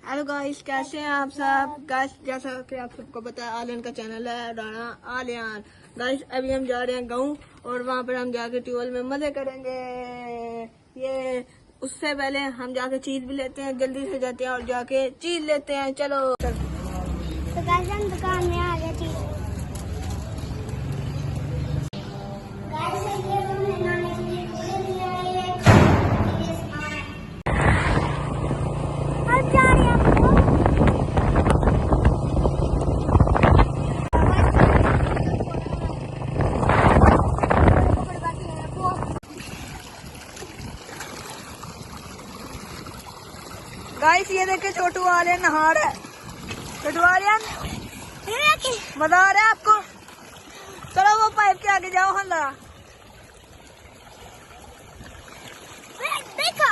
Hello guys, कैसे हैं आप सब गाइस। जैसा कि आप सबको पता है, आलियान का चैनल है राणा आलियान। गाइस अभी हम जा रहे हैं गाँव और वहाँ पर हम जाके ट्यूबवेल में मजे करेंगे। ये उससे पहले हम जाके चीज भी लेते हैं, जल्दी से जाते हैं और जाके चीज लेते हैं। चलो तो गाइस हम दुकान में आ गए थे। गाइस ये हमने नाने के लिए कूलर लिया है, ये सामान है। अब जा रहे हैं आपको गाइस ये देखे छोटू आलियान नहा रहा है। छोटू आलियान मजा आ रहा है आपको? चलो वो पाइप के आगे जाओ। हल्ला देखो